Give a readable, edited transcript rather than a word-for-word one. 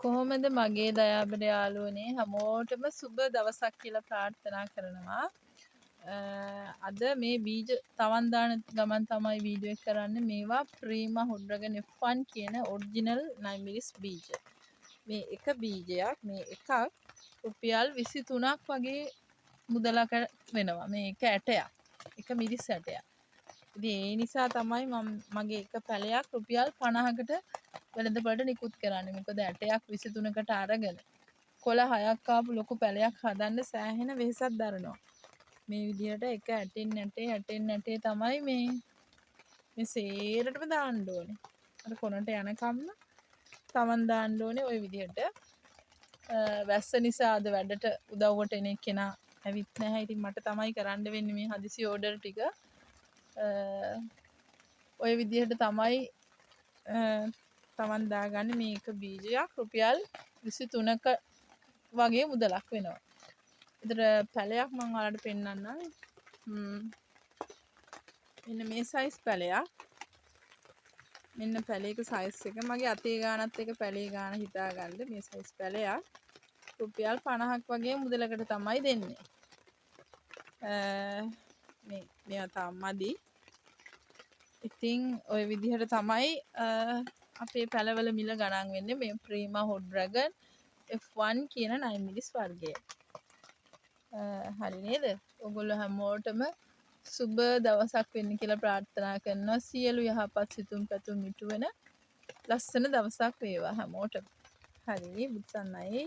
කොහොමද මගේ දයාබර යාළුවනේ හැමෝටම සුබ දවසක් කියලා ප්‍රාර්ථනා කරනවා. අද මේ බීජ තවන් දාන ගමන් තමයි වීඩියෝ එක කරන්නේ. මේවා ප්‍රීමා හොඩ්රගන් F1 කියන ඔරිජිනල් 9 මිලිස් බීජ. මේ එක බීජයක් මේ එකක් රුපියල් 23ක් වගේ මුදලක වෙනවා. මේ එක ඇටයක්. එක මිලිස් ඇටයක්. ඉතින් ඒ නිසා තමයි මම මගේ එක පැලයක් රුපියල් 50කට වෙළඳපොළට නිකුත් කරන්නේ. මොකද ඇටයක් 23කට අරගෙන කොළ 6ක් ආපු ලොකු පැලයක් හදන්න සෑහෙන වෙහෙසක් දරනවා. මේ විදිහට එක ඇටෙන් ඇටේ තමයි මේ සේරටම දාන්න ඕනේ. අර කොනට යනකම්ම තවන් දාන්න ඕනේ ওই විදිහට. වැස්ස නිසා අද වැඩට උදව්වට එන කෙනා ඇවිත් නැහැ. ඉතින් මට තමයි කරන්න වෙන්නේ මේ හදිසි ඕඩර් ටික. ඔය විදිහට තමයි තවන් දාගන්නේ. මේක බීජයක් රුපියල් 23ක වගේ මුදලක් වෙනවා. ඒතර පැලයක් මම ඔයාලට පෙන්නන්නම්. මෙන්න මේ සයිස් පැලයක්. මෙන්න පැලයක සයිස් එක. මගේ අතේ ගානත් එක පැලේ ගාන හිතාගන්න. මේ සයිස් පැලයක් රුපියල් 50ක් වගේ මුදලකට තමයි දෙන්නේ. මේවා තාම මදි. ඉතින් ওই විදිහට තමයි අපේ පැලවල මිල ගණන් වෙන්නේ. මේ ප්‍රීමා හොඩ්රගන් F1 කියන 9 මිලිස් වර්ගය. හරි නේද? ඔයගොල්ලෝ හැමෝටම සුබ දවසක් වෙන්න කියලා ප්‍රාර්ථනා කරනවා. සියලු යහපත් සිතුම් පැතුම් ඉටු වෙන ලස්සන දවසක් වේවා හැමෝටම. හරි බුත්සන්නයි.